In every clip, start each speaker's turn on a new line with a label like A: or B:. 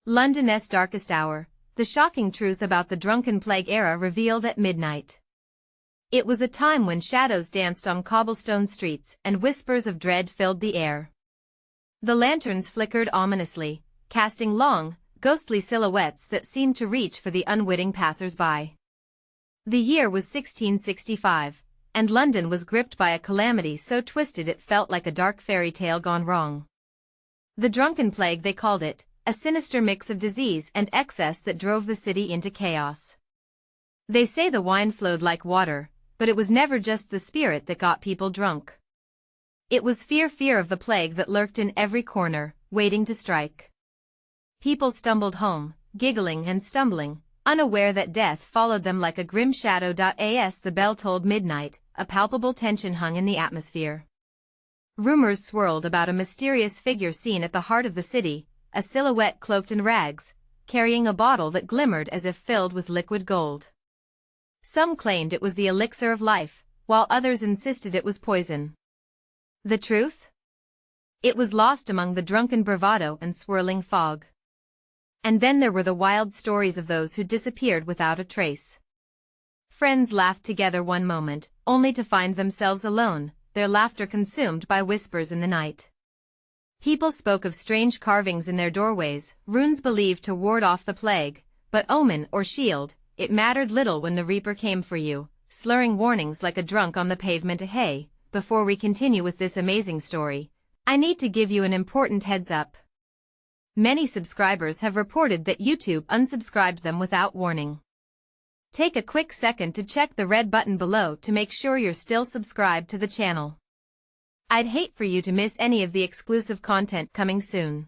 A: London's darkest hour, the shocking truth about the drunken plague era revealed at midnight. It was a time when shadows danced on cobblestone streets and whispers of dread filled the air. The lanterns flickered ominously, casting long, ghostly silhouettes that seemed to reach for the unwitting passers-by. The year was 1665, and London was gripped by a calamity so twisted it felt like a dark fairy tale gone wrong. The drunken plague, they called it, a sinister mix of disease and excess that drove the city into chaos. They say the wine flowed like water, but it was never just the spirit that got people drunk. It was fear of the plague that lurked in every corner, waiting to strike. People stumbled home, giggling and stumbling, unaware that death followed them like a grim shadow. As the bell tolled midnight, a palpable tension hung in the atmosphere. Rumors swirled about a mysterious figure seen at the heart of the city, a silhouette cloaked in rags, carrying a bottle that glimmered as if filled with liquid gold. Some claimed it was the elixir of life, while others insisted it was poison. The truth? It was lost among the drunken bravado and swirling fog. And then there were the wild stories of those who disappeared without a trace. Friends laughed together one moment, only to find themselves alone, their laughter consumed by whispers in the night. People spoke of strange carvings in their doorways, runes believed to ward off the plague, but omen or shield, it mattered little when the reaper came for you, slurring warnings like a drunk on the pavement. Hey, before we continue with this amazing story, I need to give you an important heads up. Many subscribers have reported that YouTube unsubscribed them without warning. Take a quick second to check the red button below to make sure you're still subscribed to the channel. I'd hate for you to miss any of the exclusive content coming soon.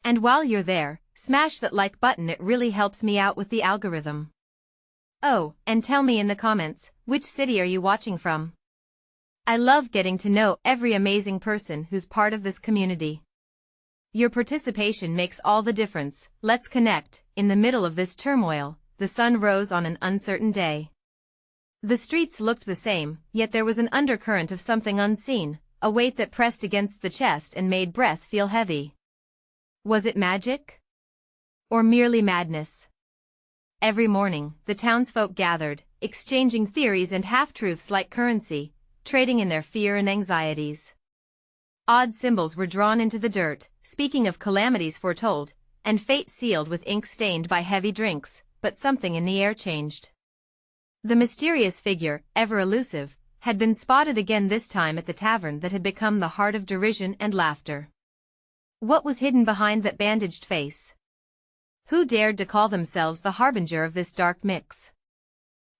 A: And while you're there, smash that like button, it really helps me out with the algorithm. Oh, and tell me in the comments, which city are you watching from? I love getting to know every amazing person who's part of this community. Your participation makes all the difference. Let's connect. In the middle of this turmoil, the sun rose on an uncertain day. The streets looked the same, yet there was an undercurrent of something unseen, a weight that pressed against the chest and made breath feel heavy. Was it magic? Or merely madness? Every morning, the townsfolk gathered, exchanging theories and half-truths like currency, trading in their fear and anxieties. Odd symbols were drawn into the dirt, speaking of calamities foretold, and fate sealed with ink stained by heavy drinks, but something in the air changed. The mysterious figure, ever elusive, had been spotted again, this time at the tavern that had become the heart of derision and laughter. What was hidden behind that bandaged face? Who dared to call themselves the harbinger of this dark mix?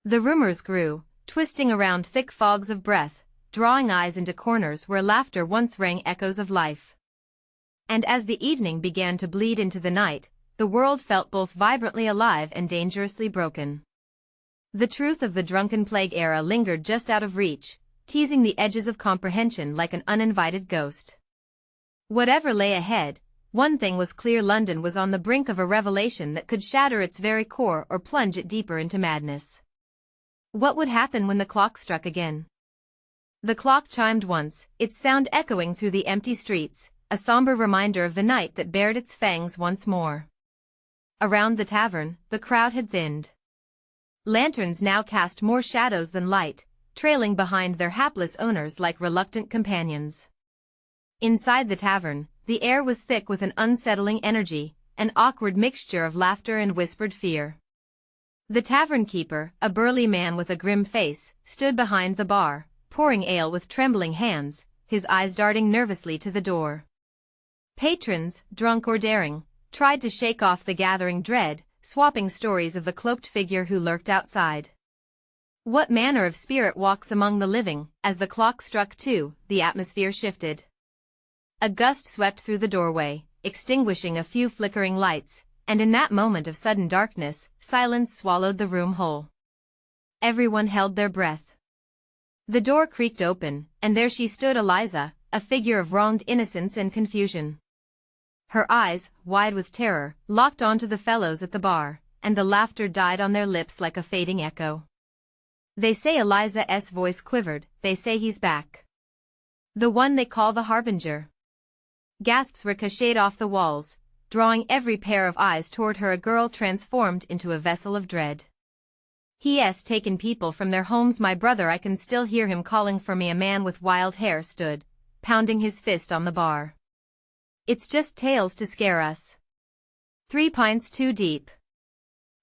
A: The rumors grew, twisting around thick fogs of breath, drawing eyes into corners where laughter once rang echoes of life. And as the evening began to bleed into the night, the world felt both vibrantly alive and dangerously broken. The truth of the drunken plague era lingered just out of reach, teasing the edges of comprehension like an uninvited ghost. Whatever lay ahead, one thing was clear: London was on the brink of a revelation that could shatter its very core or plunge it deeper into madness. What would happen when the clock struck again? The clock chimed once, its sound echoing through the empty streets, a somber reminder of the night that bared its fangs once more. Around the tavern, the crowd had thinned. Lanterns now cast more shadows than light, trailing behind their hapless owners like reluctant companions. Inside the tavern, the air was thick with an unsettling energy, an awkward mixture of laughter and whispered fear. The tavern keeper, a burly man with a grim face, stood behind the bar, pouring ale with trembling hands, his eyes darting nervously to the door. Patrons, drunk or daring, tried to shake off the gathering dread, swapping stories of the cloaked figure who lurked outside. What manner of spirit walks among the living? As the clock struck 2, the atmosphere shifted. A gust swept through the doorway, extinguishing a few flickering lights, and in that moment of sudden darkness, silence swallowed the room whole. Everyone held their breath. The door creaked open, and there she stood, Eliza, a figure of wronged innocence and confusion. Her eyes, wide with terror, locked onto the fellows at the bar, and the laughter died on their lips like a fading echo. They say Eliza's voice quivered, they say he's back. The one they call the harbinger. Gasps ricocheted off the walls, drawing every pair of eyes toward her, a girl transformed into a vessel of dread. He has taken people from their homes, my brother. I can still hear him calling for me. A man with wild hair stood, pounding his fist on the bar. It's just tales to scare us. 3 pints too deep.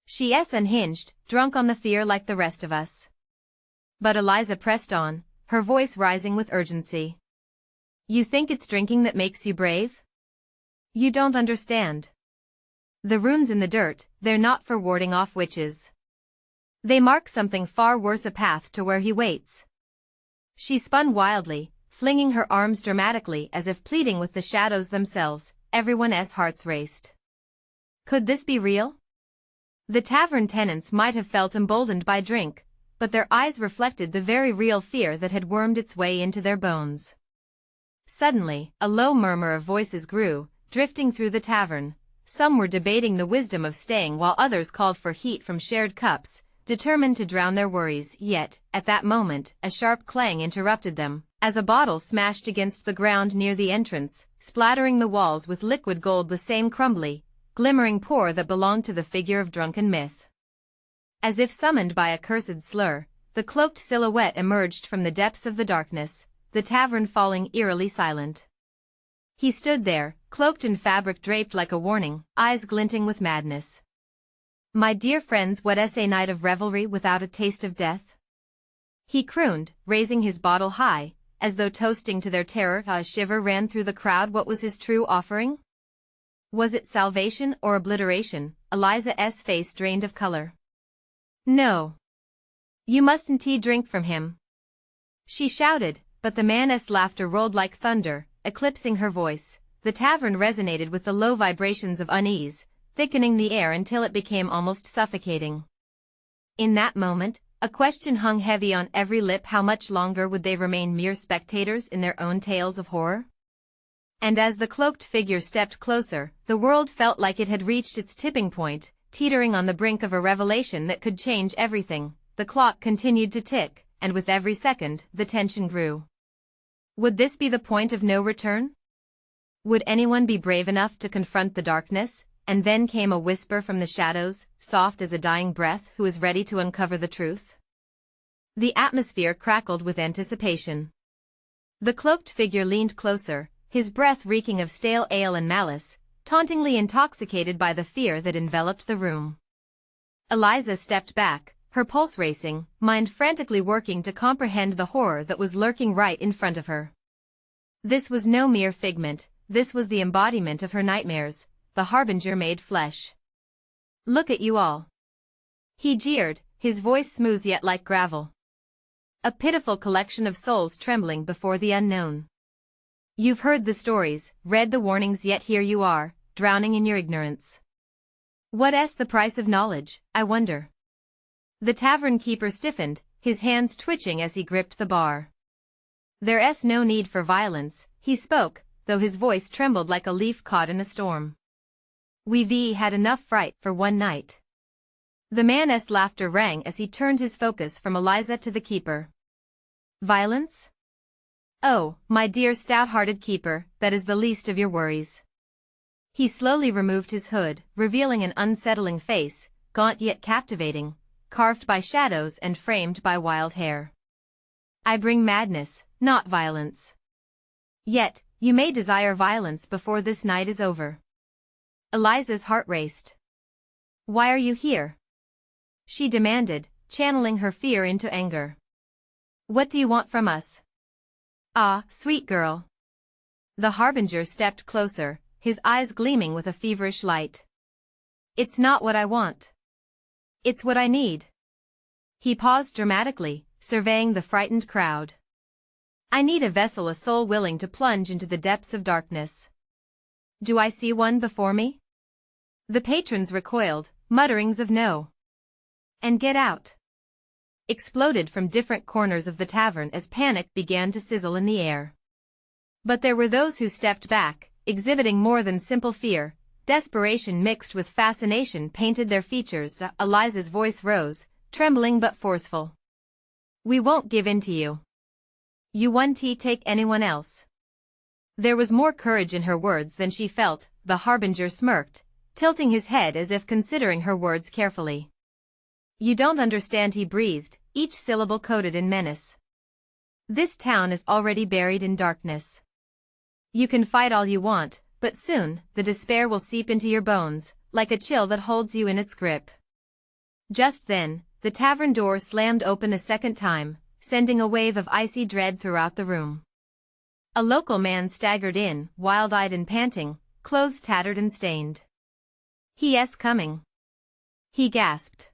A: She's unhinged, drunk on the fear like the rest of us. But Eliza pressed on, her voice rising with urgency. You think it's drinking that makes you brave? You don't understand. The runes in the dirt, they're not for warding off witches. They mark something far worse, a path to where he waits. She spun wildly, flinging her arms dramatically as if pleading with the shadows themselves. Everyone's hearts raced. Could this be real? The tavern tenants might have felt emboldened by drink, but their eyes reflected the very real fear that had wormed its way into their bones. Suddenly, a low murmur of voices grew, drifting through the tavern. Some were debating the wisdom of staying while others called for heat from shared cups, determined to drown their worries. Yet, at that moment, a sharp clang interrupted them, as a bottle smashed against the ground near the entrance, splattering the walls with liquid gold, the same crumbly, glimmering pour that belonged to the figure of drunken myth. As if summoned by a cursed slur, the cloaked silhouette emerged from the depths of the darkness, the tavern falling eerily silent. He stood there, cloaked in fabric draped like a warning, eyes glinting with madness. My dear friends, what's a night of revelry without a taste of death? He crooned, raising his bottle high, as though toasting to their terror. A shiver ran through the crowd. What was his true offering? Was it salvation or obliteration? Eliza's face drained of color. No. You mustn't drink from him, she shouted, but the man's laughter rolled like thunder, eclipsing her voice. The tavern resonated with the low vibrations of unease, thickening the air until it became almost suffocating. In that moment, a question hung heavy on every lip. How much longer would they remain mere spectators in their own tales of horror? And as the cloaked figure stepped closer, the world felt like it had reached its tipping point, teetering on the brink of a revelation that could change everything. The clock continued to tick, and with every second, the tension grew. Would this be the point of no return? Would anyone be brave enough to confront the darkness? And then came a whisper from the shadows, soft as a dying breath. Who is ready to uncover the truth? The atmosphere crackled with anticipation. The cloaked figure leaned closer, his breath reeking of stale ale and malice, tauntingly intoxicated by the fear that enveloped the room. Eliza stepped back, her pulse racing, mind frantically working to comprehend the horror that was lurking right in front of her. This was no mere figment, this was the embodiment of her nightmares, the harbinger made flesh. Look at you all. He jeered, his voice smooth yet like gravel. A pitiful collection of souls trembling before the unknown. You've heard the stories, read the warnings, yet here you are, drowning in your ignorance. What's the price of knowledge, I wonder? The tavern keeper stiffened, his hands twitching as he gripped the bar. There's no need for violence, he spoke, though his voice trembled like a leaf caught in a storm. We've had enough fright for one night. The man's laughter rang as he turned his focus from Eliza to the keeper. Violence? Oh, my dear stout-hearted keeper, that is the least of your worries. He slowly removed his hood, revealing an unsettling face, gaunt yet captivating, carved by shadows and framed by wild hair. I bring madness, not violence. Yet, you may desire violence before this night is over. Eliza's heart raced. Why are you here? She demanded, channeling her fear into anger. What do you want from us? Ah, sweet girl. The harbinger stepped closer, his eyes gleaming with a feverish light. It's not what I want. It's what I need. He paused dramatically, surveying the frightened crowd. I need a vessel, a soul willing to plunge into the depths of darkness. Do I see one before me? The patrons recoiled, mutterings of no. And get out. Exploded from different corners of the tavern as panic began to sizzle in the air. But there were those who stepped back, exhibiting more than simple fear. Desperation mixed with fascination painted their features. Eliza's voice rose, trembling but forceful. We won't give in to you. You won't take anyone else. There was more courage in her words than she felt, the harbinger smirked, tilting his head as if considering her words carefully. You don't understand, he breathed, each syllable coated in menace. This town is already buried in darkness. You can fight all you want, but soon, the despair will seep into your bones, like a chill that holds you in its grip. Just then, the tavern door slammed open a second time, sending a wave of icy dread throughout the room. A local man staggered in, wild-eyed and panting, clothes tattered and stained. "He's coming," he gasped.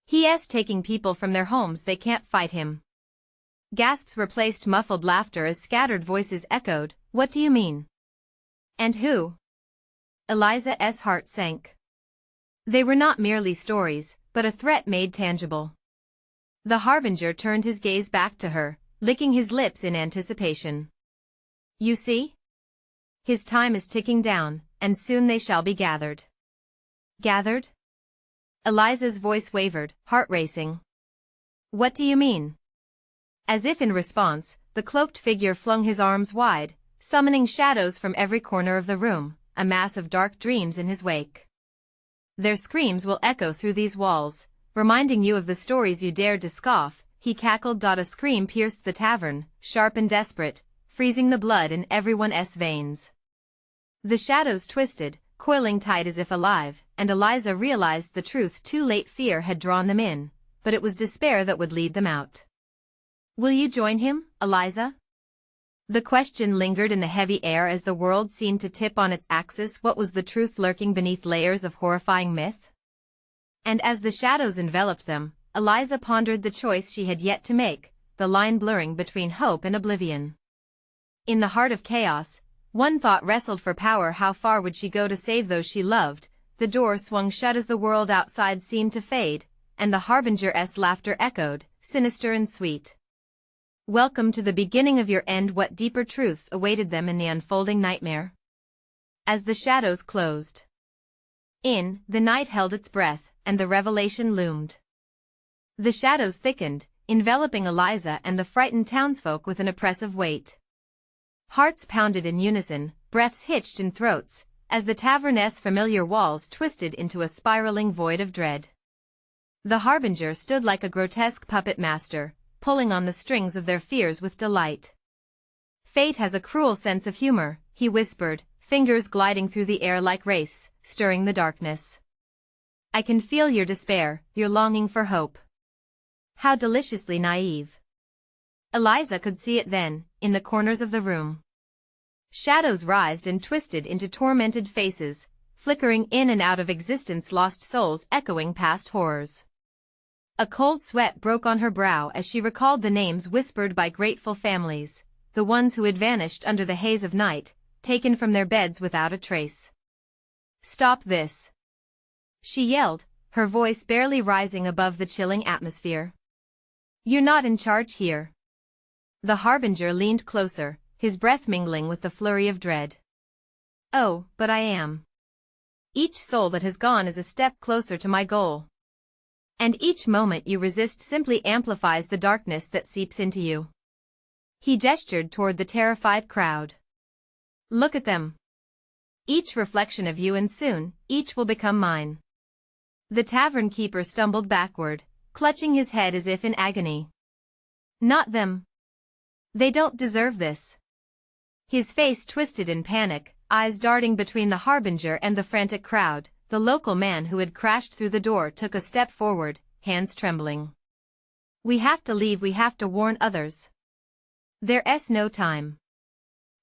A: "He's taking people from their homes, they can't fight him." Gasps replaced muffled laughter as scattered voices echoed, "What do you mean? And who?" Eliza's heart sank. They were not merely stories, but a threat made tangible. The harbinger turned his gaze back to her, licking his lips in anticipation. "You see? His time is ticking down, and soon they shall be gathered." "Gathered?" Eliza's voice wavered, heart racing. "What do you mean?" As if in response, the cloaked figure flung his arms wide, summoning shadows from every corner of the room, a mass of dark dreams in his wake. "Their screams will echo through these walls, reminding you of the stories you dared to scoff," he cackled. A scream pierced the tavern, sharp and desperate, freezing the blood in everyone's veins. The shadows twisted, coiling tight as if alive, and Eliza realized the truth too late. Fear had drawn them in, but it was despair that would lead them out. "Will you join him, Eliza?" The question lingered in the heavy air as the world seemed to tip on its axis. What was the truth lurking beneath layers of horrifying myth? And as the shadows enveloped them, Eliza pondered the choice she had yet to make, the line blurring between hope and oblivion. In the heart of chaos, one thought wrestled for power. How far would she go to save those she loved? The door swung shut as the world outside seemed to fade, and the harbinger's laughter echoed, sinister and sweet. Welcome to the beginning of your end. What deeper truths awaited them in the unfolding nightmare? As the shadows closed in, the night held its breath, and the revelation loomed. The shadows thickened, enveloping Eliza and the frightened townsfolk with an oppressive weight. Hearts pounded in unison, breaths hitched in throats, as the tavern's familiar walls twisted into a spiraling void of dread. The harbinger stood like a grotesque puppet master, pulling on the strings of their fears with delight. "Fate has a cruel sense of humor," he whispered, fingers gliding through the air like wraiths, stirring the darkness. "I can feel your despair, your longing for hope. How deliciously naive." Eliza could see it then, in the corners of the room. Shadows writhed and twisted into tormented faces, flickering in and out of existence, lost souls echoing past horrors. A cold sweat broke on her brow as she recalled the names whispered by grateful families, the ones who had vanished under the haze of night, taken from their beds without a trace. "Stop this!" she yelled, her voice barely rising above the chilling atmosphere. "You're not in charge here." The harbinger leaned closer, his breath mingling with the flurry of dread. "Oh, but I am. Each soul that has gone is a step closer to my goal. And each moment you resist simply amplifies the darkness that seeps into you." He gestured toward the terrified crowd. "Look at them. Each reflection of you, and soon, each will become mine." The tavern keeper stumbled backward, clutching his head as if in agony. "Not them. They don't deserve this." His face twisted in panic, eyes darting between the harbinger and the frantic crowd. The local man who had crashed through the door took a step forward, hands trembling. "We have to leave, we have to warn others. There's no time."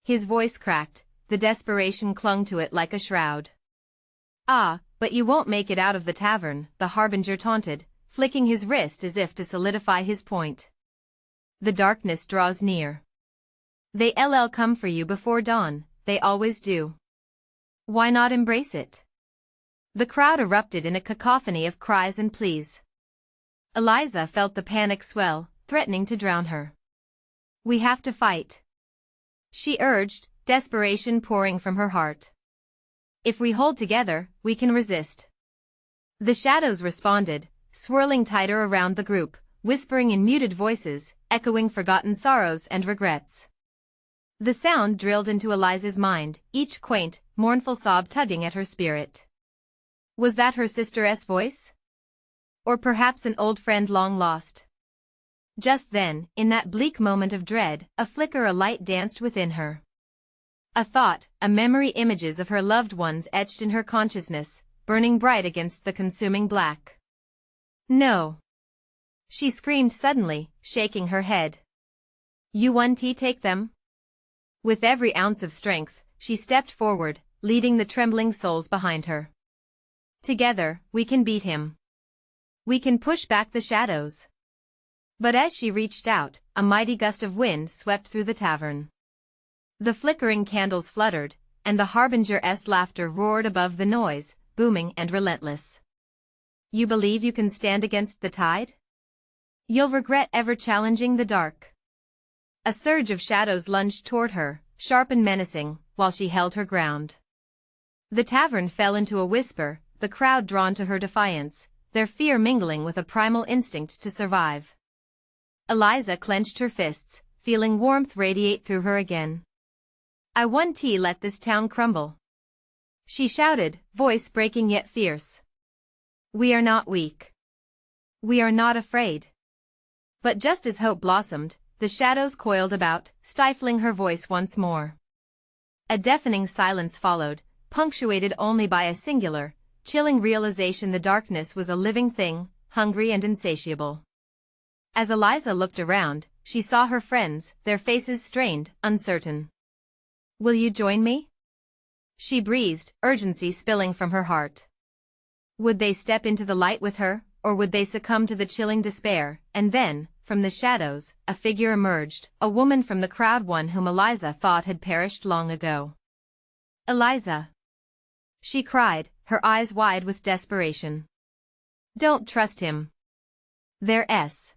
A: His voice cracked, the desperation clung to it like a shroud. "Ah, but you won't make it out of the tavern," the harbinger taunted, flicking his wrist as if to solidify his point. "The darkness draws near. They'll come for you before dawn, they always do. Why not embrace it?" The crowd erupted in a cacophony of cries and pleas. Eliza felt the panic swell, threatening to drown her. "We have to fight," she urged, desperation pouring from her heart. "If we hold together, we can resist." The shadows responded, swirling tighter around the group, whispering in muted voices, echoing forgotten sorrows and regrets. The sound drilled into Eliza's mind, each quaint, mournful sob tugging at her spirit. Was that her sister's voice? Or perhaps an old friend long lost? Just then, in that bleak moment of dread, a light danced within her. A thought, a memory, images of her loved ones etched in her consciousness, burning bright against the consuming black. No! She screamed suddenly, shaking her head. You want to take them? With every ounce of strength, she stepped forward, leading the trembling souls behind her. Together, we can beat him. We can push back the shadows. But as she reached out, a mighty gust of wind swept through the tavern. The flickering candles fluttered, and the harbinger's laughter roared above the noise, booming and relentless. You believe you can stand against the tide? You'll regret ever challenging the dark. A surge of shadows lunged toward her, sharp and menacing, while she held her ground. The tavern fell into a whisper, the crowd drawn to her defiance, their fear mingling with a primal instinct to survive. Eliza clenched her fists, feeling warmth radiate through her again. I want to let this town crumble. She shouted, voice breaking yet fierce. We are not weak. We are not afraid. But just as hope blossomed, the shadows coiled about, stifling her voice once more. A deafening silence followed, punctuated only by a singular, chilling realization the darkness was a living thing, hungry and insatiable. As Eliza looked around, she saw her friends, their faces strained, uncertain. Will you join me? She breathed, urgency spilling from her heart. Would they step into the light with her, or would they succumb to the chilling despair? And then, from the shadows, a figure emerged, a woman from the crowd, one whom Eliza thought had perished long ago. Eliza! She cried, her eyes wide with desperation. Don't trust him. There's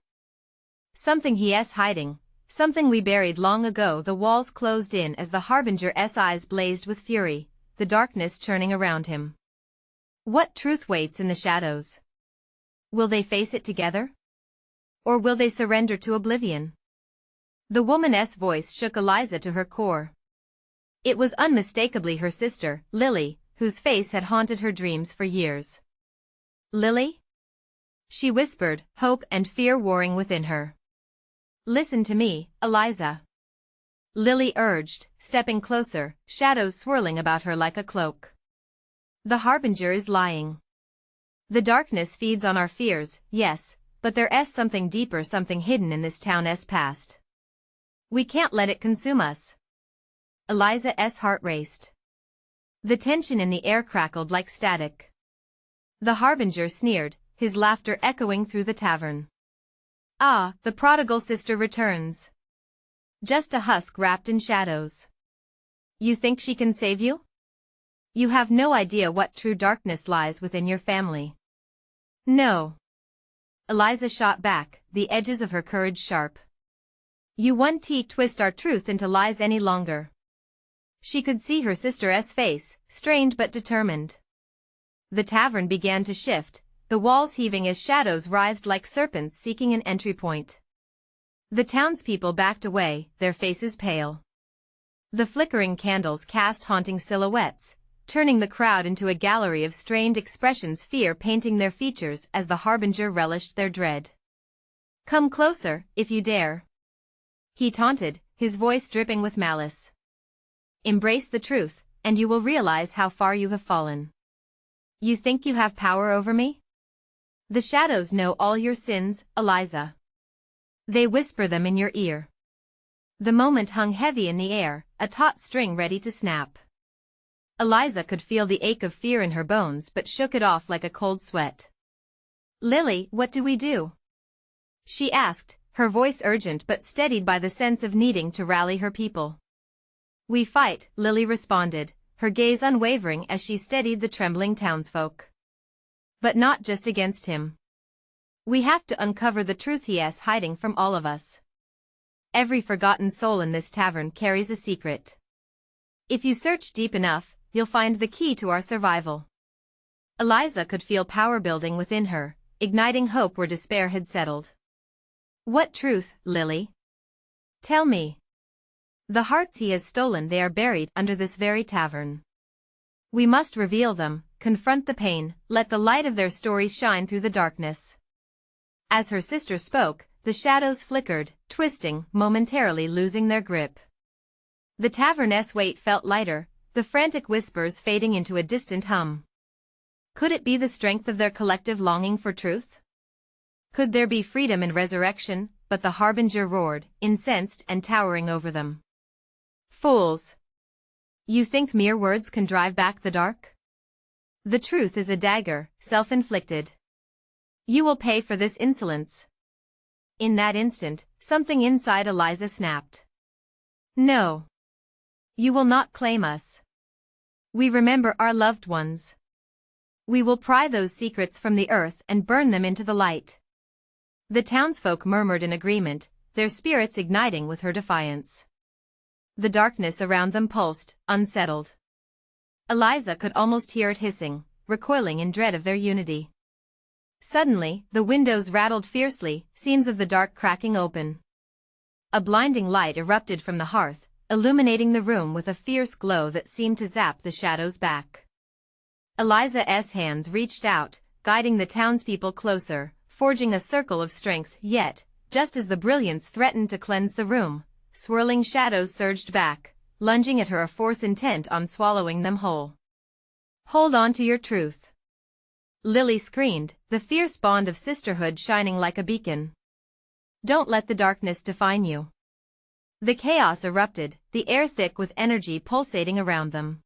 A: something he's hiding, something we buried long ago. The walls closed in as the harbinger's eyes blazed with fury, the darkness churning around him. What truth waits in the shadows? Will they face it together? Or will they surrender to oblivion? The woman's voice shook Eliza to her core. It was unmistakably her sister, Lily, whose face had haunted her dreams for years. Lily? She whispered, hope and fear warring within her. Listen to me, Eliza. Lily urged, stepping closer, shadows swirling about her like a cloak. The harbinger is lying. The darkness feeds on our fears, yes, but there's something deeper, something hidden in this town's past. We can't let it consume us. Eliza's heart raced. The tension in the air crackled like static. The harbinger sneered, his laughter echoing through the tavern. Ah, the prodigal sister returns. Just a husk wrapped in shadows. You think she can save you? You have no idea what true darkness lies within your family. No. Eliza shot back, the edges of her courage sharp. You won't twist our truth into lies any longer. She could see her sister's face, strained but determined. The tavern began to shift, the walls heaving as shadows writhed like serpents seeking an entry point. The townspeople backed away, their faces pale. The flickering candles cast haunting silhouettes, turning the crowd into a gallery of strained expressions, fear painting their features as the harbinger relished their dread. Come closer, if you dare. He taunted, his voice dripping with malice. Embrace the truth, and you will realize how far you have fallen. You think you have power over me? The shadows know all your sins, Eliza. They whisper them in your ear. The moment hung heavy in the air, a taut string ready to snap. Eliza could feel the ache of fear in her bones but shook it off like a cold sweat. Lily, what do we do? She asked, her voice urgent but steadied by the sense of needing to rally her people. We fight, Lily responded, her gaze unwavering as she steadied the trembling townsfolk. But not just against him. We have to uncover the truth he's hiding from all of us. Every forgotten soul in this tavern carries a secret. If you search deep enough, you'll find the key to our survival. Eliza could feel power building within her, igniting hope where despair had settled. What truth, Lily? Tell me. The hearts he has stolen, they are buried under this very tavern. We must reveal them, confront the pain, let the light of their stories shine through the darkness. As her sister spoke, the shadows flickered, twisting, momentarily losing their grip. The tavern's weight felt lighter, the frantic whispers fading into a distant hum. Could it be the strength of their collective longing for truth? Could there be freedom in resurrection? But the harbinger roared, incensed and towering over them. Fools! You think mere words can drive back the dark? The truth is a dagger, self-inflicted. You will pay for this insolence. In that instant, something inside Eliza snapped. No. You will not claim us. We remember our loved ones. We will pry those secrets from the earth and burn them into the light. The townsfolk murmured in agreement, their spirits igniting with her defiance. The darkness around them pulsed, unsettled. Eliza could almost hear it hissing, recoiling in dread of their unity. Suddenly, the windows rattled fiercely, seams of the dark cracking open. A blinding light erupted from the hearth, illuminating the room with a fierce glow that seemed to zap the shadows back. Eliza's hands reached out, guiding the townspeople closer, forging a circle of strength, yet, just as the brilliance threatened to cleanse the room, swirling shadows surged back, lunging at her, a force intent on swallowing them whole. Hold on to your truth. Lily screamed, the fierce bond of sisterhood shining like a beacon. Don't let the darkness define you. The chaos erupted, the air thick with energy pulsating around them.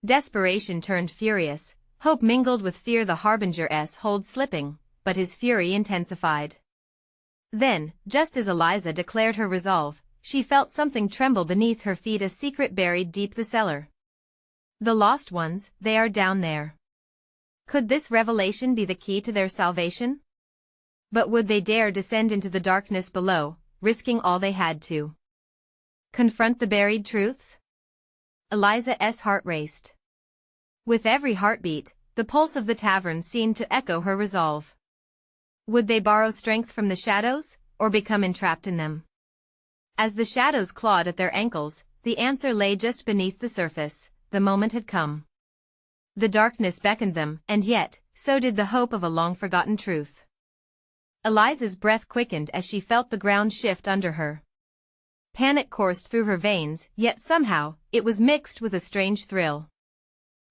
A: Desperation turned furious, hope mingled with fear, the harbinger's hold slipping, but his fury intensified. Then, just as Eliza declared her resolve, she felt something tremble beneath her feet, a secret buried deep the cellar. The lost ones, they are down there. Could this revelation be the key to their salvation? But would they dare descend into the darkness below, risking all they had to confront the buried truths? Eliza's heart raced. With every heartbeat, the pulse of the tavern seemed to echo her resolve. Would they borrow strength from the shadows, or become entrapped in them? As the shadows clawed at their ankles, the answer lay just beneath the surface. The moment had come. The darkness beckoned them, and yet, so did the hope of a long-forgotten truth. Eliza's breath quickened as she felt the ground shift under her. Panic coursed through her veins, yet somehow, it was mixed with a strange thrill.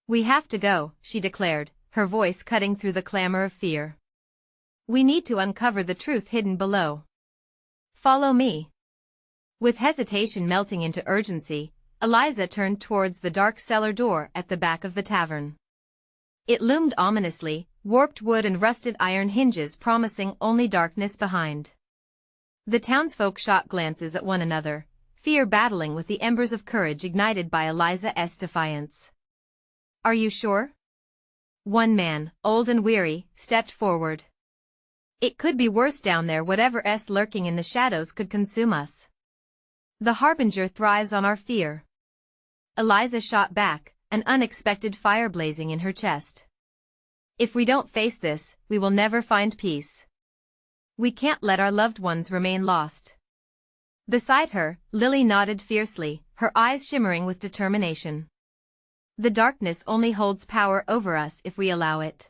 A: We have to go, she declared, her voice cutting through the clamor of fear. We need to uncover the truth hidden below. Follow me. With hesitation melting into urgency, Eliza turned towards the dark cellar door at the back of the tavern. It loomed ominously, warped wood and rusted iron hinges promising only darkness behind. The townsfolk shot glances at one another, fear battling with the embers of courage ignited by Eliza's defiance. Are you sure? One man, old and weary, stepped forward. It could be worse down there. Whatever's lurking in the shadows could consume us. The harbinger thrives on our fear. Eliza shot back, an unexpected fire blazing in her chest. If we don't face this, we will never find peace. We can't let our loved ones remain lost. Beside her, Lily nodded fiercely, her eyes shimmering with determination. The darkness only holds power over us if we allow it.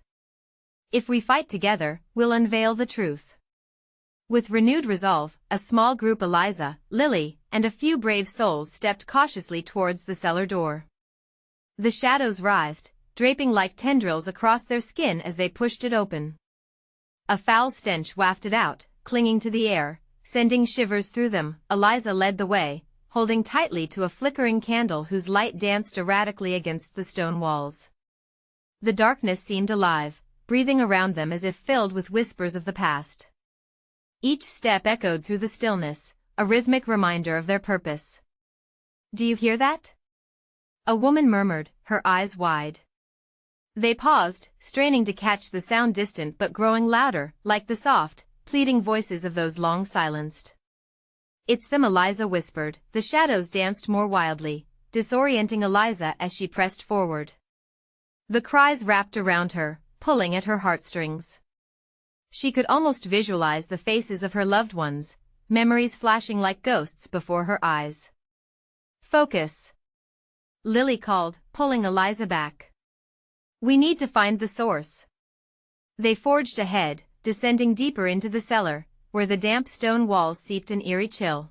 A: If we fight together, we'll unveil the truth. With renewed resolve, a small group, Eliza, Lily, and a few brave souls, stepped cautiously towards the cellar door. The shadows writhed, draping like tendrils across their skin as they pushed it open. A foul stench wafted out, clinging to the air, sending shivers through them. Eliza led the way, holding tightly to a flickering candle whose light danced erratically against the stone walls. The darkness seemed alive, breathing around them as if filled with whispers of the past. Each step echoed through the stillness, a rhythmic reminder of their purpose. Do you hear that? A woman murmured, her eyes wide. They paused, straining to catch the sound, distant but growing louder, like the soft, pleading voices of those long silenced. It's them, Eliza whispered. The shadows danced more wildly, disorienting Eliza as she pressed forward. The cries wrapped around her, pulling at her heartstrings. She could almost visualize the faces of her loved ones, memories flashing like ghosts before her eyes. Focus. Lily called, pulling Eliza back. We need to find the source. They forged ahead, descending deeper into the cellar, where the damp stone walls seeped an eerie chill.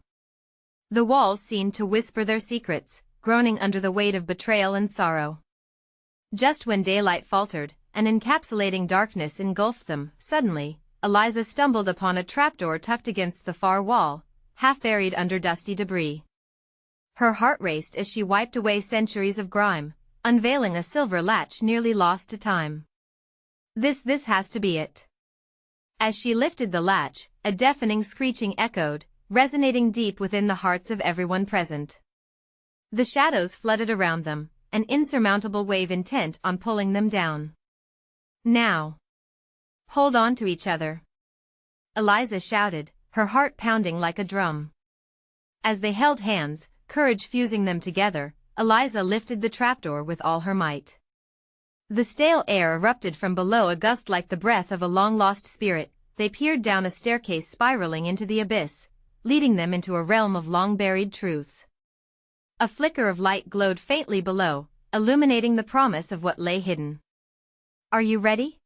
A: The walls seemed to whisper their secrets, groaning under the weight of betrayal and sorrow. Just when daylight faltered, and encapsulating darkness engulfed them, suddenly, Eliza stumbled upon a trapdoor tucked against the far wall, half buried under dusty debris. Her heart raced as she wiped away centuries of grime, unveiling a silver latch nearly lost to time. This has to be it. As she lifted the latch, a deafening screeching echoed, resonating deep within the hearts of everyone present. The shadows flooded around them, an insurmountable wave intent on pulling them down. Now. Hold on to each other. Eliza shouted, her heart pounding like a drum. As they held hands, courage fusing them together, Eliza lifted the trapdoor with all her might. The stale air erupted from below, a gust like the breath of a long-lost spirit. They peered down a staircase spiraling into the abyss, leading them into a realm of long-buried truths. A flicker of light glowed faintly below, illuminating the promise of what lay hidden. Are you ready?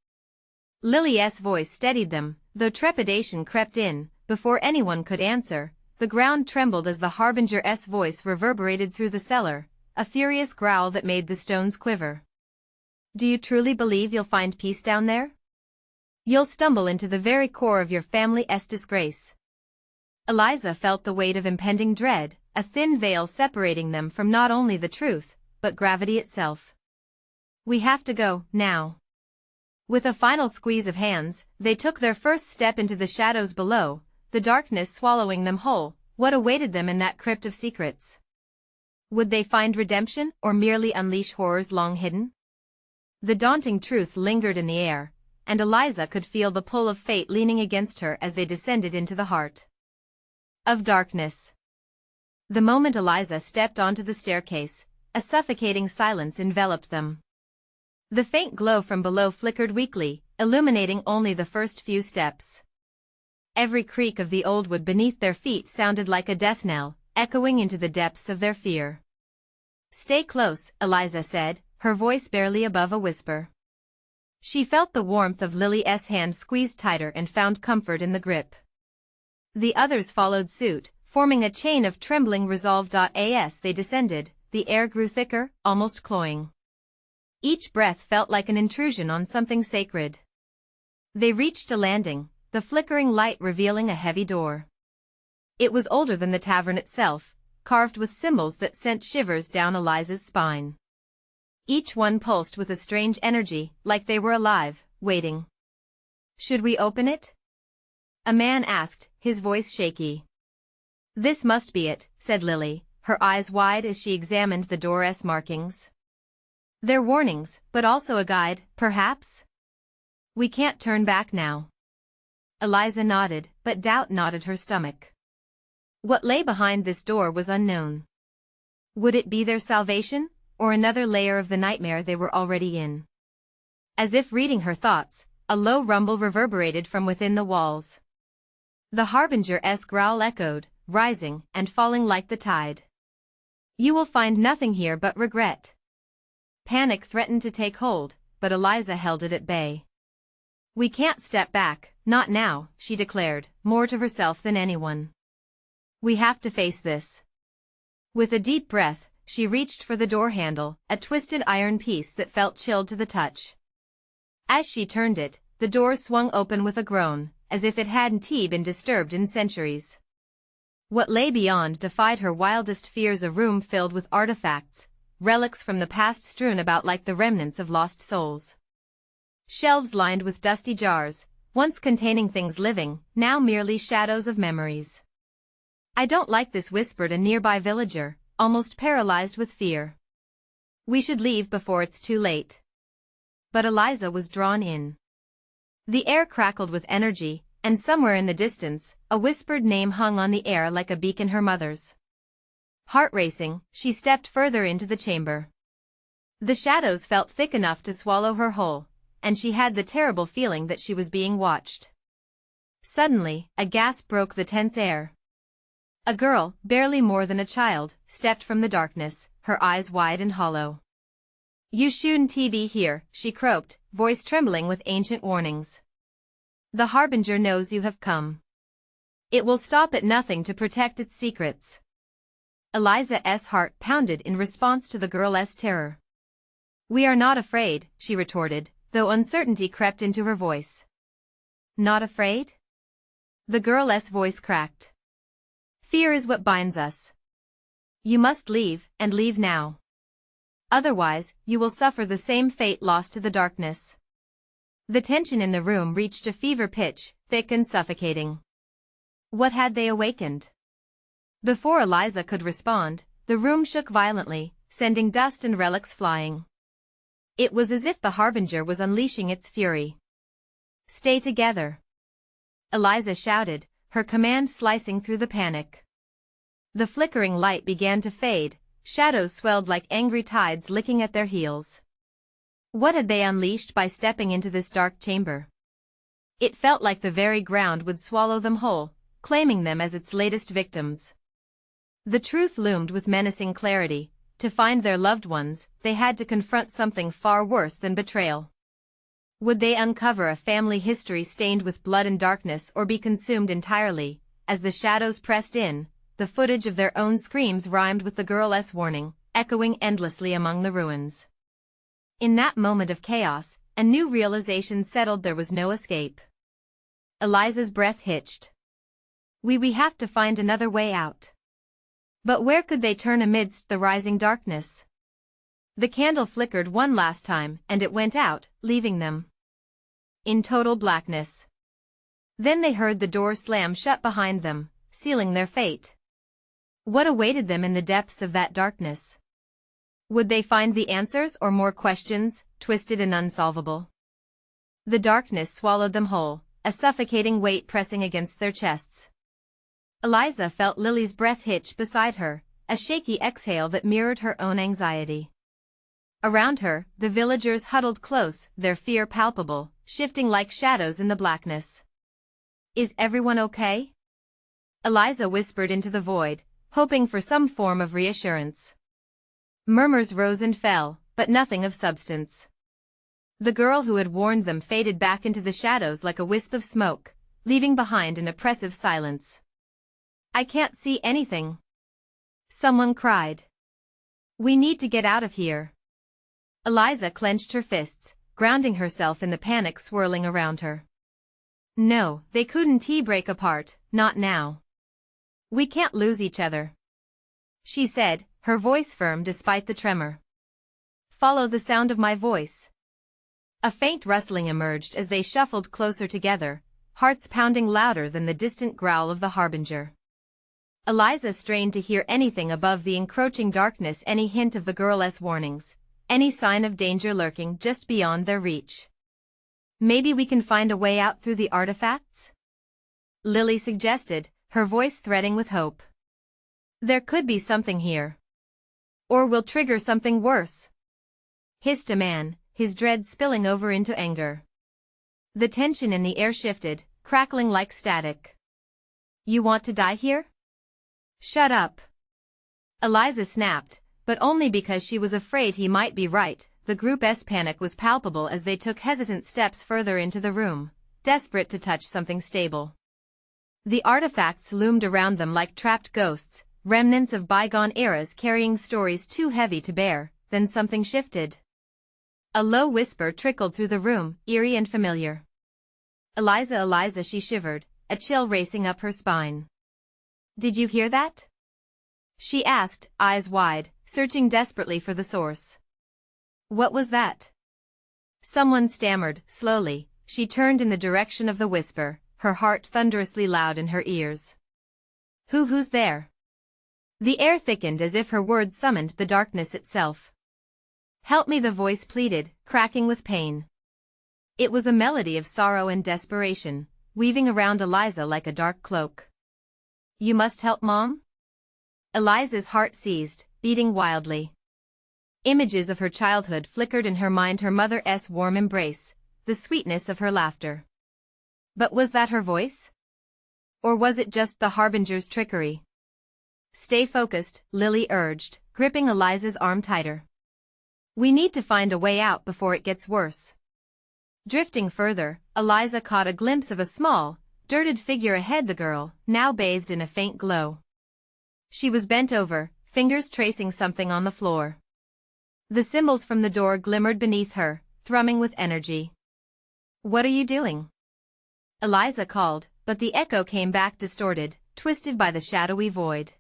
A: Lily's voice steadied them, though trepidation crept in. Before anyone could answer, the ground trembled as the Harbinger's voice reverberated through the cellar, a furious growl that made the stones quiver. Do you truly believe you'll find peace down there? You'll stumble into the very core of your family's disgrace. Eliza felt the weight of impending dread, a thin veil separating them from not only the truth, but gravity itself. We have to go, now. With a final squeeze of hands, they took their first step into the shadows below, the darkness swallowing them whole. What awaited them in that crypt of secrets? Would they find redemption, or merely unleash horrors long hidden? The daunting truth lingered in the air, and Eliza could feel the pull of fate leaning against her as they descended into the heart of darkness. The moment Eliza stepped onto the staircase, a suffocating silence enveloped them. The faint glow from below flickered weakly, illuminating only the first few steps. Every creak of the old wood beneath their feet sounded like a death knell, echoing into the depths of their fear. Stay close, Eliza said, her voice barely above a whisper. She felt the warmth of Lily's hand squeeze tighter and found comfort in the grip. The others followed suit, forming a chain of trembling resolve. As they descended, the air grew thicker, almost cloying. Each breath felt like an intrusion on something sacred. They reached a landing, the flickering light revealing a heavy door. It was older than the tavern itself, carved with symbols that sent shivers down Eliza's spine. Each one pulsed with a strange energy, like they were alive, waiting. Should we open it? A man asked, his voice shaky. This must be it, said Lily, her eyes wide as she examined the door's markings. They're warnings, but also a guide, perhaps? We can't turn back now. Eliza nodded, but doubt knotted her stomach. What lay behind this door was unknown. Would it be their salvation, or another layer of the nightmare they were already in? As if reading her thoughts, a low rumble reverberated from within the walls. The Harbinger's growl echoed, rising and falling like the tide. You will find nothing here but regret. Panic threatened to take hold, but Eliza held it at bay. We can't step back, not now, she declared, more to herself than anyone. We have to face this. With a deep breath, she reached for the door handle, a twisted iron piece that felt chilled to the touch. As she turned it, the door swung open with a groan, as if it hadn't been disturbed in centuries. What lay beyond defied her wildest fears, a room filled with artifacts, relics from the past strewn about like the remnants of lost souls. Shelves lined with dusty jars, once containing things living, now merely shadows of memories. I don't like this, whispered a nearby villager, almost paralyzed with fear. We should leave before it's too late. But Eliza was drawn in. The air crackled with energy, and somewhere in the distance, a whispered name hung on the air like a beacon, her mother's. Heart racing, she stepped further into the chamber. The shadows felt thick enough to swallow her whole, and she had the terrible feeling that she was being watched. Suddenly, a gasp broke the tense air. A girl, barely more than a child, stepped from the darkness, her eyes wide and hollow. "You shouldn't be here," she croaked, voice trembling with ancient warnings. "The Harbinger knows you have come. It will stop at nothing to protect its secrets." Eliza's heart pounded in response to the girl's terror. "We are not afraid," she retorted, though uncertainty crept into her voice. "Not afraid?" The girl's voice cracked. "Fear is what binds us. You must leave, and leave now. Otherwise, you will suffer the same fate lost to the darkness." The tension in the room reached a fever pitch, thick and suffocating. What had they awakened? Before Eliza could respond, the room shook violently, sending dust and relics flying. It was as if the Harbinger was unleashing its fury. "Stay together," Eliza shouted, her command slicing through the panic. The flickering light began to fade, shadows swelled like angry tides licking at their heels. What had they unleashed by stepping into this dark chamber? It felt like the very ground would swallow them whole, claiming them as its latest victims. The truth loomed with menacing clarity. To find their loved ones, they had to confront something far worse than betrayal. Would they uncover a family history stained with blood and darkness, or be consumed entirely? As the shadows pressed in, the footage of their own screams rhymed with the girl's warning, echoing endlessly among the ruins. In that moment of chaos, a new realization settled: there was no escape. Eliza's breath hitched. We have to find another way out." But where could they turn amidst the rising darkness? The candle flickered one last time, and it went out, leaving them in total blackness. Then they heard the door slam shut behind them, sealing their fate. What awaited them in the depths of that darkness? Would they find the answers, or more questions, twisted and unsolvable? The darkness swallowed them whole, a suffocating weight pressing against their chests. Eliza felt Lily's breath hitch beside her, a shaky exhale that mirrored her own anxiety. Around her, the villagers huddled close, their fear palpable, shifting like shadows in the blackness. "Is everyone okay?" Eliza whispered into the void, hoping for some form of reassurance. Murmurs rose and fell, but nothing of substance. The girl who had warned them faded back into the shadows like a wisp of smoke, leaving behind an oppressive silence. "I can't see anything," someone cried. "We need to get out of here." Eliza clenched her fists, grounding herself in the panic swirling around her. No, they couldn't break apart, not now. "We can't lose each other," she said, her voice firm despite the tremor. "Follow the sound of my voice." A faint rustling emerged as they shuffled closer together, hearts pounding louder than the distant growl of the Harbinger. Eliza strained to hear anything above the encroaching darkness, any hint of the girl's warnings, any sign of danger lurking just beyond their reach. "Maybe we can find a way out through the artifacts?" Lily suggested, her voice threading with hope. "There could be something here. Or we'll trigger something worse," hissed a man, his dread spilling over into anger. The tension in the air shifted, crackling like static. "You want to die here?" "Shut up," Eliza snapped, but only because she was afraid he might be right. The group's panic was palpable as they took hesitant steps further into the room, desperate to touch something stable. The artifacts loomed around them like trapped ghosts, remnants of bygone eras carrying stories too heavy to bear. Then something shifted. A low whisper trickled through the room, eerie and familiar. "Eliza, Eliza," she shivered, a chill racing up her spine. "Did you hear that?" she asked, eyes wide, searching desperately for the source. "What was that?" someone stammered, slowly. She turned in the direction of the whisper, her heart thunderously loud in her ears. Who's there?" The air thickened as if her words summoned the darkness itself. "Help me," the voice pleaded, cracking with pain. It was a melody of sorrow and desperation, weaving around Eliza like a dark cloak. "You must help Mom?" Eliza's heart seized, beating wildly. Images of her childhood flickered in her mind, her mother's warm embrace, the sweetness of her laughter. But was that her voice? Or was it just the Harbinger's trickery? "Stay focused," Lily urged, gripping Eliza's arm tighter. "We need to find a way out before it gets worse." Drifting further, Eliza caught a glimpse of a small, dirted figure ahead, the girl, now bathed in a faint glow. She was bent over, fingers tracing something on the floor. The symbols from the door glimmered beneath her, thrumming with energy. "What are you doing?" Eliza called, but the echo came back distorted, twisted by the shadowy void.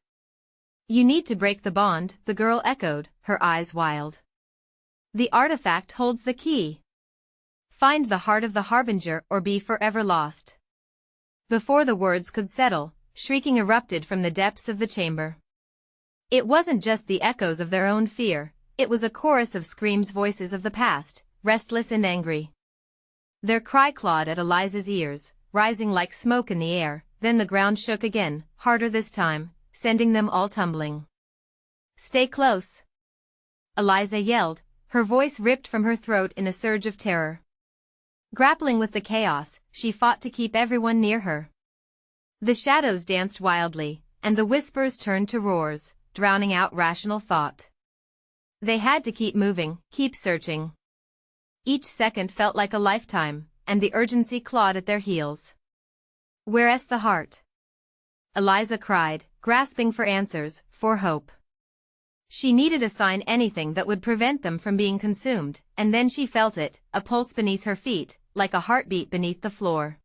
A: "You need to break the bond," the girl echoed, her eyes wild. "The artifact holds the key. Find the heart of the harbinger or be forever lost." Before the words could settle, shrieking erupted from the depths of the chamber. It wasn't just the echoes of their own fear, it was a chorus of screams, voices of the past, restless and angry. Their cry clawed at Eliza's ears, rising like smoke in the air, then the ground shook again, harder this time, sending them all tumbling. "Stay close!" Eliza yelled, her voice ripped from her throat in a surge of terror. Grappling with the chaos, she fought to keep everyone near her. The shadows danced wildly, and the whispers turned to roars, drowning out rational thought. They had to keep moving, keep searching. Each second felt like a lifetime, and the urgency clawed at their heels. "Where's the heart?" Eliza cried, grasping for answers, for hope. She needed a sign, anything that would prevent them from being consumed, and then she felt it, a pulse beneath her feet, like a heartbeat beneath the floor.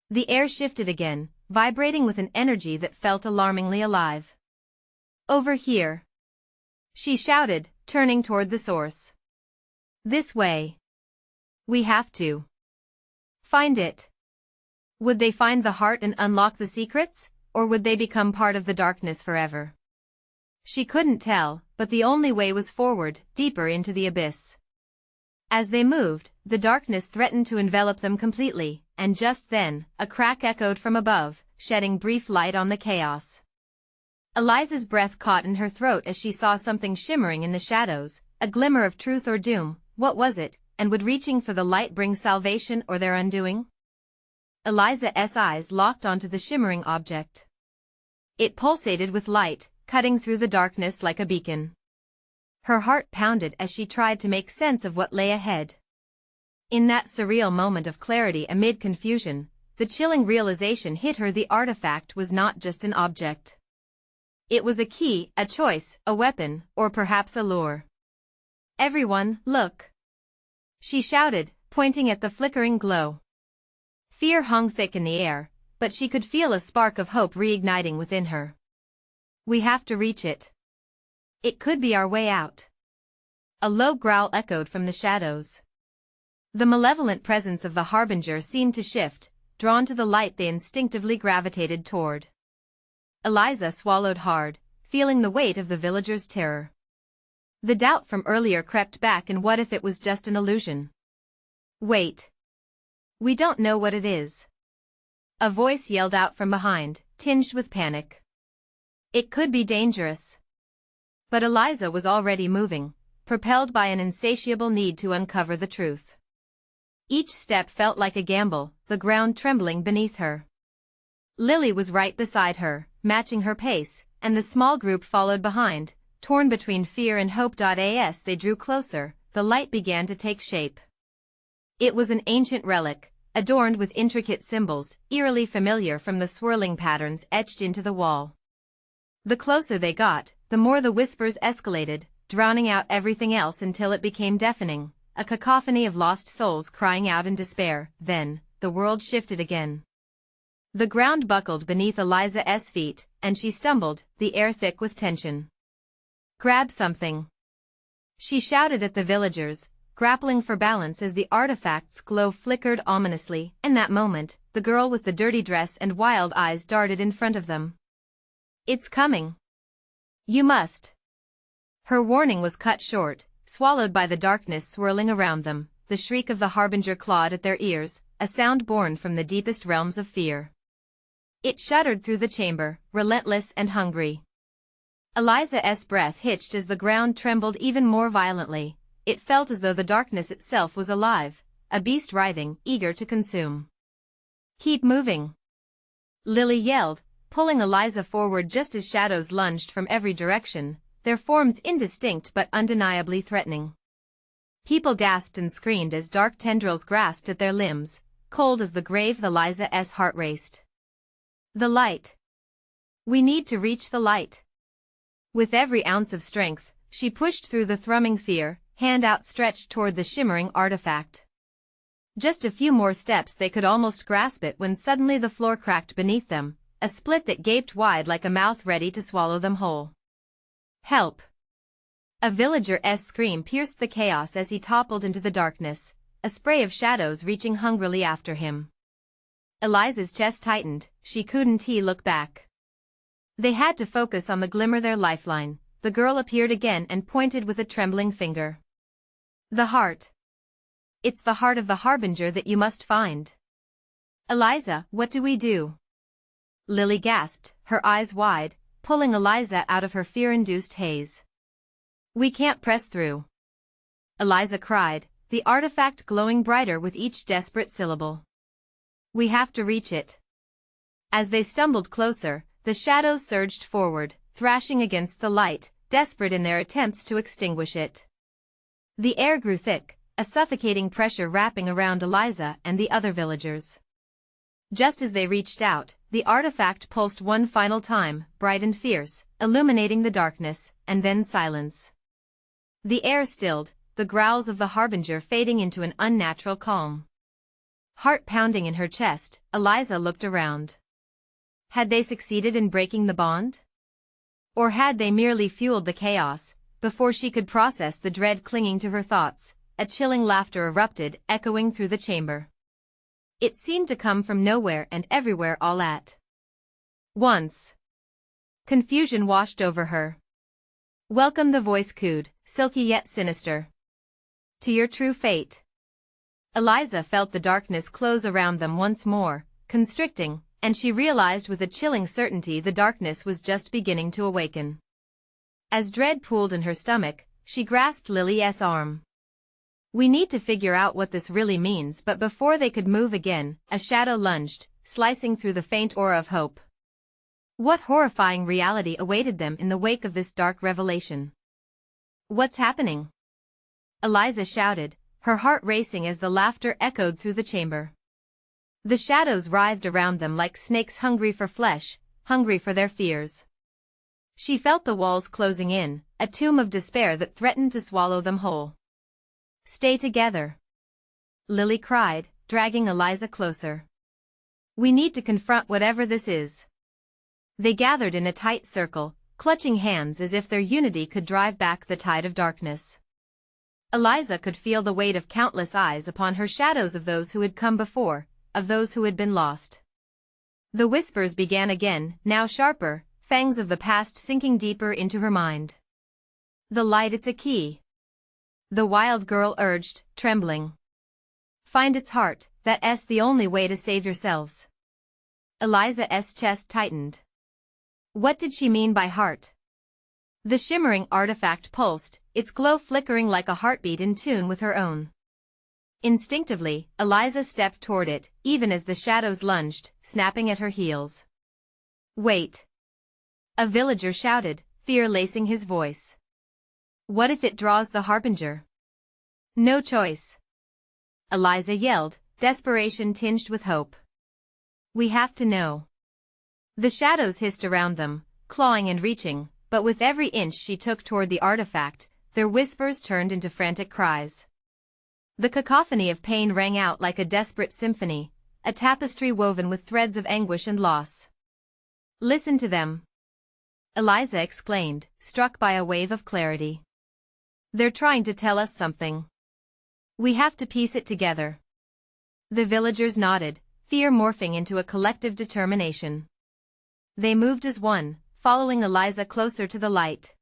A: The air shifted again, vibrating with an energy that felt alarmingly alive. "Over here!" she shouted, turning toward the source. "This way. We have to find it." Would they find the heart and unlock the secrets, or would they become part of the darkness forever? She couldn't tell, but the only way was forward, deeper into the abyss. As they moved, the darkness threatened to envelop them completely, and just then, a crack echoed from above, shedding brief light on the chaos. Eliza's breath caught in her throat as she saw something shimmering in the shadows, a glimmer of truth or doom. What was it, and would reaching for the light bring salvation or their undoing? Eliza's eyes locked onto the shimmering object. It pulsated with light, cutting through the darkness like a beacon. Her heart pounded as she tried to make sense of what lay ahead. In that surreal moment of clarity amid confusion, the chilling realization hit her: the artifact was not just an object. It was a key, a choice, a weapon, or perhaps a lure. "Everyone, look!" she shouted, pointing at the flickering glow. Fear hung thick in the air, but she could feel a spark of hope reigniting within her. "We have to reach it. It could be our way out." A low growl echoed from the shadows. The malevolent presence of the harbinger seemed to shift, drawn to the light they instinctively gravitated toward. Eliza swallowed hard, feeling the weight of the villagers' terror. The doubt from earlier crept back, and what if it was just an illusion? "Wait. We don't know what it is." A voice yelled out from behind, tinged with panic. It could be dangerous. But Eliza was already moving, propelled by an insatiable need to uncover the truth. Each step felt like a gamble, the ground trembling beneath her. Lily was right beside her, matching her pace, and the small group followed behind, torn between fear and hope. As they drew closer, the light began to take shape. It was an ancient relic, adorned with intricate symbols, eerily familiar from the swirling patterns etched into the wall. The closer they got, the more the whispers escalated, drowning out everything else until it became deafening, a cacophony of lost souls crying out in despair. Then, the world shifted again. The ground buckled beneath Eliza's feet, and she stumbled, the air thick with tension. "Grab something!" she shouted at the villagers, grappling for balance as the artifact's glow flickered ominously. In that moment, the girl with the dirty dress and wild eyes darted in front of them. "It's coming! You must!" Her warning was cut short, swallowed by the darkness swirling around them. The shriek of the harbinger clawed at their ears, a sound born from the deepest realms of fear. It shuddered through the chamber, relentless and hungry. Eliza's breath hitched as the ground trembled even more violently. It felt as though the darkness itself was alive, a beast writhing, eager to consume. "Keep moving!" Lily yelled, pulling Eliza forward just as shadows lunged from every direction, their forms indistinct but undeniably threatening. People gasped and screamed as dark tendrils grasped at their limbs, cold as the grave. Eliza's heart raced. The light. We need to reach the light. With every ounce of strength, she pushed through the thrumming fear, hand outstretched toward the shimmering artifact. Just a few more steps, they could almost grasp it when suddenly the floor cracked beneath them, a split that gaped wide like a mouth ready to swallow them whole. Help! A villager's scream pierced the chaos as he toppled into the darkness, a spray of shadows reaching hungrily after him. Eliza's chest tightened, she couldn't look back. They had to focus on the glimmer, their lifeline. The girl appeared again and pointed with a trembling finger. The heart. It's the heart of the harbinger that you must find. Eliza, what do we do? Lily gasped, her eyes wide, pulling Eliza out of her fear-induced haze. We can't press through. Eliza cried, the artifact glowing brighter with each desperate syllable. We have to reach it. As they stumbled closer, the shadows surged forward, thrashing against the light, desperate in their attempts to extinguish it. The air grew thick, a suffocating pressure wrapping around Eliza and the other villagers. Just as they reached out, the artifact pulsed one final time, bright and fierce, illuminating the darkness, and then silence. The air stilled, the growls of the harbinger fading into an unnatural calm. Heart pounding in her chest, Eliza looked around. Had they succeeded in breaking the bond? Or had they merely fueled the chaos? Before she could process the dread clinging to her thoughts, a chilling laughter erupted, echoing through the chamber. It seemed to come from nowhere and everywhere all at once. Confusion washed over her. Welcome, the voice cooed, silky yet sinister. To your true fate. Eliza felt the darkness close around them once more, constricting, and she realized with a chilling certainty the darkness was just beginning to awaken. As dread pooled in her stomach, she grasped Lily's arm. We need to figure out what this really means. But before they could move again, a shadow lunged, slicing through the faint aura of hope. What horrifying reality awaited them in the wake of this dark revelation? What's happening? Eliza shouted, her heart racing as the laughter echoed through the chamber. The shadows writhed around them like snakes hungry for flesh, hungry for their fears. She felt the walls closing in, a tomb of despair that threatened to swallow them whole. Stay together. Lily cried, dragging Eliza closer. We need to confront whatever this is. They gathered in a tight circle, clutching hands as if their unity could drive back the tide of darkness. Eliza could feel the weight of countless eyes upon her, shadows of those who had come before, of those who had been lost. The whispers began again, now sharper, fangs of the past sinking deeper into her mind. The light, it's a key. The wild girl urged, trembling. Find its heart, that's the only way to save yourselves. Eliza's chest tightened. What did she mean by heart? The shimmering artifact pulsed, its glow flickering like a heartbeat in tune with her own. Instinctively, Eliza stepped toward it, even as the shadows lunged, snapping at her heels. Wait! A villager shouted, fear lacing his voice. What if it draws the harbinger? No choice. Eliza yelled, desperation tinged with hope. We have to know. The shadows hissed around them, clawing and reaching, but with every inch she took toward the artifact, their whispers turned into frantic cries. The cacophony of pain rang out like a desperate symphony, a tapestry woven with threads of anguish and loss. Listen to them. Eliza exclaimed, struck by a wave of clarity. They're trying to tell us something. We have to piece it together. The villagers nodded, fear morphing into a collective determination. They moved as one, following Eliza closer to the light.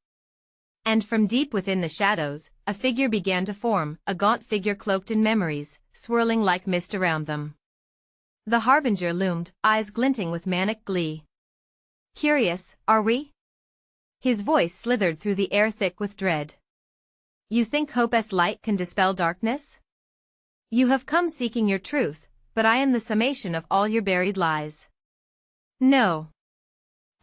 A: And from deep within the shadows, a figure began to form, a gaunt figure cloaked in memories, swirling like mist around them. The harbinger loomed, eyes glinting with manic glee. Curious, are we? His voice slithered through the air thick with dread. You think hope's light can dispel darkness? You have come seeking your truth, but I am the summation of all your buried lies. No.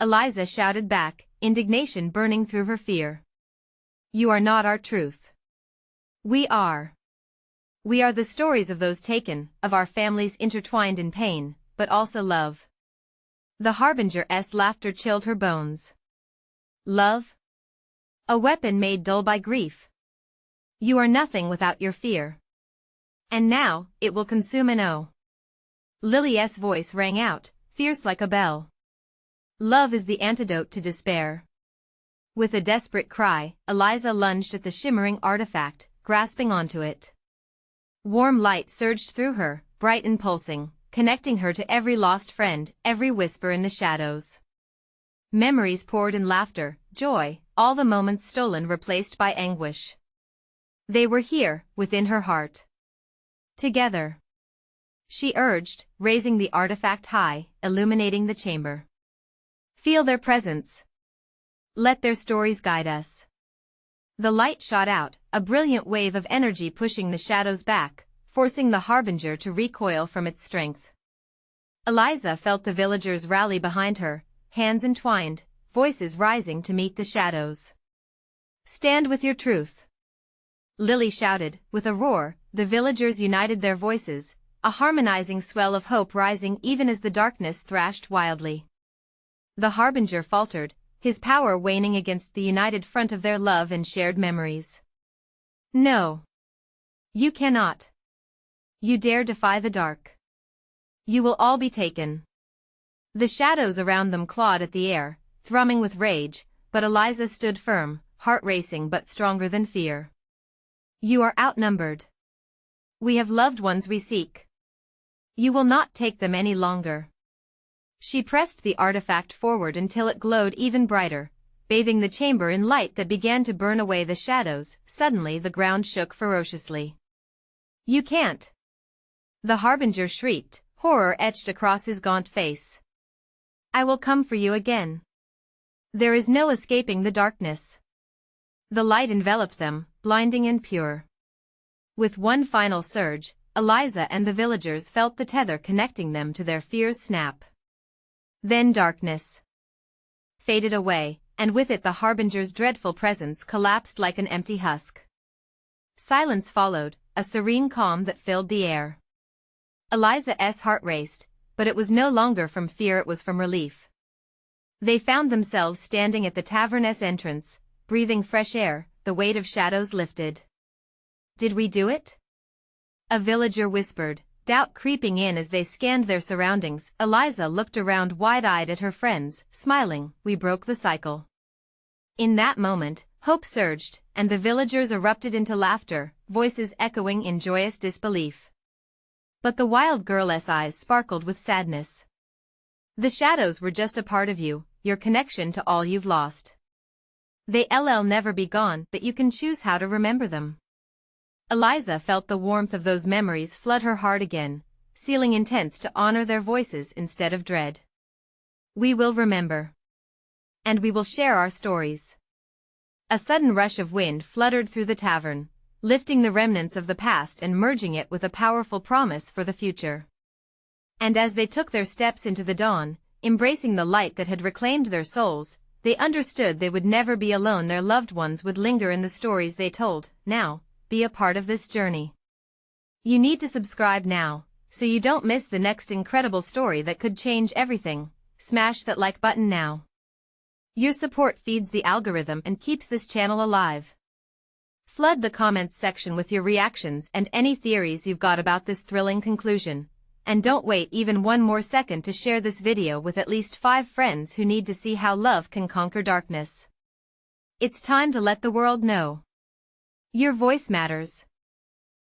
A: Eliza shouted back, indignation burning through her fear. You are not our truth. We are. We are the stories of those taken, of our families intertwined in pain, but also love. The harbinger's laughter chilled her bones. Love? A weapon made dull by grief. You are nothing without your fear. And now, it will consume and oh. Lily's voice rang out, fierce like a bell. Love is the antidote to despair. With a desperate cry, Eliza lunged at the shimmering artifact, grasping onto it. Warm light surged through her, bright and pulsing, connecting her to every lost friend, every whisper in the shadows. Memories poured in laughter, joy, all the moments stolen replaced by anguish. They were here, within her heart. Together. She urged, raising the artifact high, illuminating the chamber. Feel their presence. Let their stories guide us. The light shot out, a brilliant wave of energy pushing the shadows back, forcing the harbinger to recoil from its strength. Eliza felt the villagers rally behind her, hands entwined, voices rising to meet the shadows. Stand with your truth. Lily shouted, with a roar, the villagers united their voices, a harmonizing swell of hope rising even as the darkness thrashed wildly. The harbinger faltered, his power waning against the united front of their love and shared memories. No. You cannot. You dare defy the dark. You will all be taken. The shadows around them clawed at the air, thrumming with rage, but Eliza stood firm, heart racing but stronger than fear. You are outnumbered. We have loved ones we seek. You will not take them any longer. She pressed the artifact forward until it glowed even brighter, bathing the chamber in light that began to burn away the shadows. Suddenly the ground shook ferociously. You can't. The harbinger shrieked, horror etched across his gaunt face. I will come for you again. There is no escaping the darkness. The light enveloped them, blinding and pure. With one final surge, Eliza and the villagers felt the tether connecting them to their fears snap. Then darkness faded away, and with it the harbinger's dreadful presence collapsed like an empty husk. Silence followed, a serene calm that filled the air. Eliza's heart raced, but it was no longer from fear, it was from relief. They found themselves standing at the tavern's entrance, breathing fresh air, the weight of shadows lifted. Did we do it? A villager whispered, doubt creeping in as they scanned their surroundings. Eliza looked around wide-eyed at her friends, smiling. We broke the cycle. In that moment, hope surged, and the villagers erupted into laughter, voices echoing in joyous disbelief. But the wild girl's eyes sparkled with sadness. The shadows were just a part of you, your connection to all you've lost. They'll never be gone, but you can choose how to remember them. Eliza felt the warmth of those memories flood her heart again, sealing intents to honor their voices instead of dread. We will remember. And we will share our stories. A sudden rush of wind fluttered through the tavern, lifting the remnants of the past and merging it with a powerful promise for the future. And as they took their steps into the dawn, embracing the light that had reclaimed their souls, they understood they would never be alone. Their loved ones would linger in the stories they told. Now, be a part of this journey. You need to subscribe now, so you don't miss the next incredible story that could change everything. Smash that like button now. Your support feeds the algorithm and keeps this channel alive. Flood the comments section with your reactions and any theories you've got about this thrilling conclusion. And don't wait even one more second to share this video with at least 5 friends who need to see how love can conquer darkness. It's time to let the world know. Your voice matters.